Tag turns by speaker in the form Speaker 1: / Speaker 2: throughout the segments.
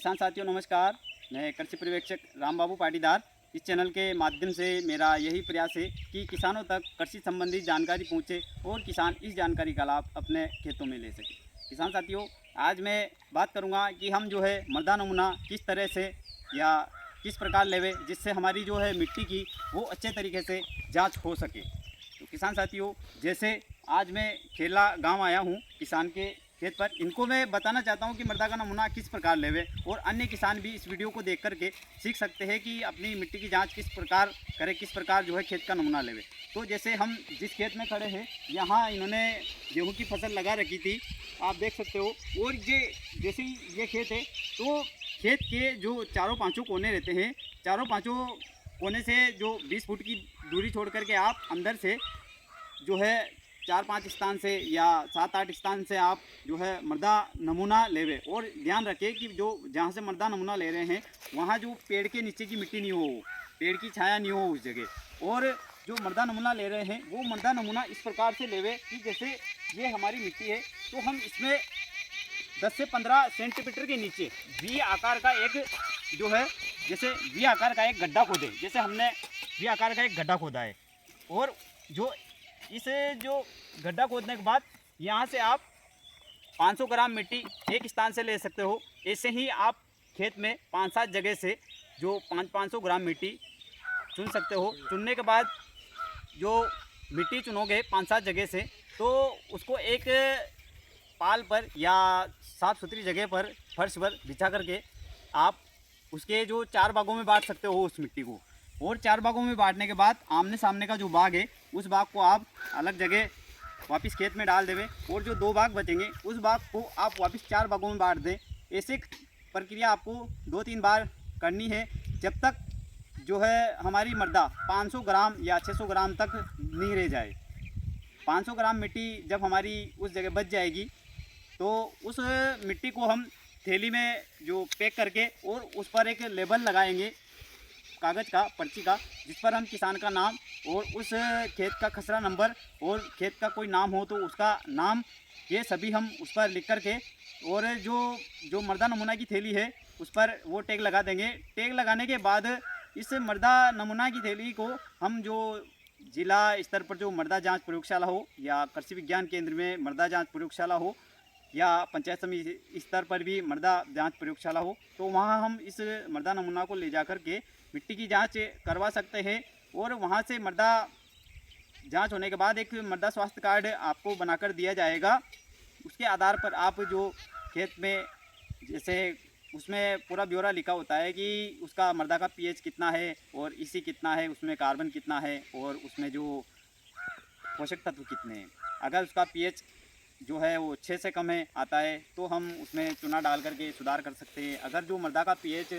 Speaker 1: किसान साथियों नमस्कार। मैं कृषि पर्यवेक्षक राम बाबू पाटीदार। इस चैनल के माध्यम से मेरा यही प्रयास है कि किसानों तक कृषि संबंधी जानकारी पहुंचे और किसान इस जानकारी का लाभ अपने खेतों में ले सके। किसान साथियों, आज मैं बात करूंगा कि हम जो है मृदा नमूना किस तरह से या किस प्रकार लेवे जिससे हमारी जो है मिट्टी की वो अच्छे तरीके से जाँच हो सके। तो किसान साथियों, जैसे आज मैं खेला गाँव आया हूँ किसान के खेत पर, इनको मैं बताना चाहता हूँ कि मृदा का नमूना किस प्रकार लेवे और अन्य किसान भी इस वीडियो को देख करके सीख सकते हैं कि अपनी मिट्टी की जांच किस प्रकार करें, किस प्रकार जो है खेत का नमूना लेवे। तो जैसे हम जिस खेत में खड़े हैं, यहाँ इन्होंने गेहूं की फसल लगा रखी थी, आप देख सकते हो। और ये जैसे ही ये खेत है, तो खेत के जो चारों पाँचों कोने रहते हैं, चारों पाँचों कोने से जो 20 फुट की दूरी छोड़ करके आप अंदर से जो है 4-5 स्थान से या 7-8 स्थान से आप जो है मृदा नमूना लेवे। और ध्यान रखें कि जो जहाँ से मृदा नमूना ले रहे हैं वहाँ जो पेड़ के नीचे की मिट्टी नहीं हो, पेड़ की छाया नहीं हो उस जगह। और जो मृदा नमूना ले रहे हैं वो मृदा नमूना इस प्रकार से लेवे कि जैसे ये हमारी मिट्टी है, तो हम इसमें 10 से 15 सेंटीमीटर के नीचे वी आकार का एक जो है, जैसे वी आकार का एक गड्ढा खोदे। जैसे हमने वी आकार का एक गड्ढा खोदा है, और जो इस जो गड्ढा खोदने के बाद यहाँ से आप 500 ग्राम मिट्टी एक स्थान से ले सकते हो। ऐसे ही आप खेत में 5-7 जगह से जो 500 ग्राम मिट्टी चुन सकते हो। चुनने के बाद जो मिट्टी चुनोगे 5-7 जगह से, तो उसको एक पाल पर या साफ़ सुथरी जगह पर, फर्श पर बिछा करके आप उसके जो 4 भागों में बांट सकते हो उस मिट्टी को। और 4 भागों में बांटने के बाद आमने सामने का जो बाग है उस बाग को आप अलग जगह वापस खेत में डाल देवे, और जो 2 भाग बचेंगे उस बाग को आप वापस 4 भागों में बांट दें। ऐसे प्रक्रिया आपको 2-3 बार करनी है, जब तक जो है हमारी मृदा 500 ग्राम या 600 ग्राम तक नहीं रह जाए। 500 ग्राम मिट्टी जब हमारी उस जगह बच जाएगी, तो उस मिट्टी को हम थैली में जो पैक करके और उस पर एक लेबल लगाएंगे कागज़ का, पर्ची का, जिस पर हम किसान का नाम और उस खेत का खसरा नंबर और खेत का कोई नाम हो तो उसका नाम, ये सभी हम उस पर लिख करके, और जो मृदा नमूना की थैली है उस पर वो टैग लगा देंगे। टैग लगाने के बाद इस मृदा नमूना की थैली को हम जो जिला स्तर पर जो मृदा जांच प्रयोगशाला हो, या कृषि विज्ञान केंद्र में मृदा जांच प्रयोगशाला हो, या पंचायत समिति स्तर पर भी मृदा जांच प्रयोगशाला हो, तो वहाँ हम इस मृदा नमूना को ले जा कर के मिट्टी की जांच करवा सकते हैं। और वहाँ से मृदा जांच होने के बाद एक मृदा स्वास्थ्य कार्ड आपको बनाकर दिया जाएगा। उसके आधार पर आप जो खेत में, जैसे उसमें पूरा ब्यौरा लिखा होता है कि उसका मृदा का पीएच कितना है और ईसी कितना है, उसमें कार्बन कितना है और उसमें जो पोषक तत्व कितने हैं। अगर उसका पीएच जो है वो 6 से कम है आता है, तो हम उसमें चूना डाल करके सुधार कर सकते हैं। अगर जो मृदा का पीएच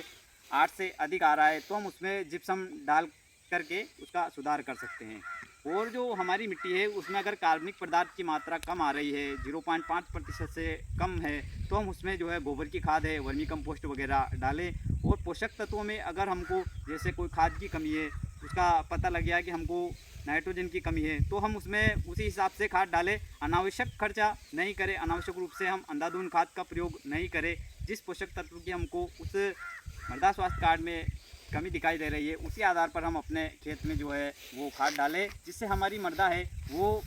Speaker 1: 8 से अधिक आ रहा है, तो हम उसमें जिप्सम डाल करके उसका सुधार कर सकते हैं। और जो हमारी मिट्टी है उसमें अगर कार्बनिक पदार्थ की मात्रा कम आ रही है, 0.5% से कम है, तो हम उसमें जो है गोबर की खाद है, वर्मी कंपोस्ट वगैरह डालें। और पोषक तत्वों में अगर हमको जैसे कोई खाद की कमी है, उसका पता लग गया कि हमको नाइट्रोजन की कमी है, तो हम उसमें उसी हिसाब से खाद डालें। अनावश्यक खर्चा नहीं करें, अनावश्यक रूप से हम अंधाधुंध खाद का प्रयोग नहीं करें। जिस पोषक तत्व की हमको उस मृदा स्वास्थ्य कार्ड में कमी दिखाई दे रही है, उसी आधार पर हम अपने खेत में जो है वो खाद डालें, जिससे हमारी मृदा है वो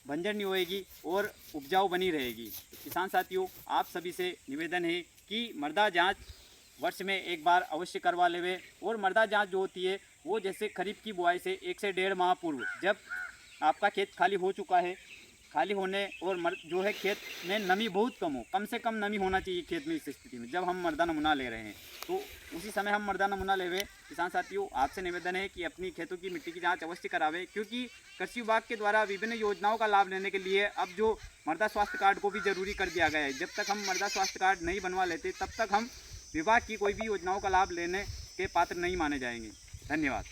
Speaker 1: बंजर नहीं होएगी और उपजाऊ बनी रहेगी। तो किसान साथियों, आप सभी से निवेदन है कि मृदा जाँच वर्ष में एक बार अवश्य करवा लेवे। और मृदा जांच जो होती है वो जैसे खरीफ की बुआई से 1 से 1.5 माह पूर्व, जब आपका खेत खाली हो चुका है, खाली होने और जो है खेत में नमी बहुत कम हो, कम से कम नमी होना चाहिए खेत में, इस स्थिति में जब हम मृदा नमूना ले रहे हैं, तो उसी समय हम मृदा नमूना लेवे। किसान साथियों, आपसे निवेदन है कि अपनी खेतों की मिट्टी की जाँच अवश्य करावे, क्योंकि कृषि विभाग के द्वारा विभिन्न योजनाओं का लाभ लेने के लिए अब जो मृदा स्वास्थ्य कार्ड को भी जरूरी कर दिया गया है। जब तक हम मृदा स्वास्थ्य कार्ड नहीं बनवा लेते, तब तक हम विभाग की कोई भी योजनाओं का लाभ लेने के पात्र नहीं माने जाएंगे। धन्यवाद।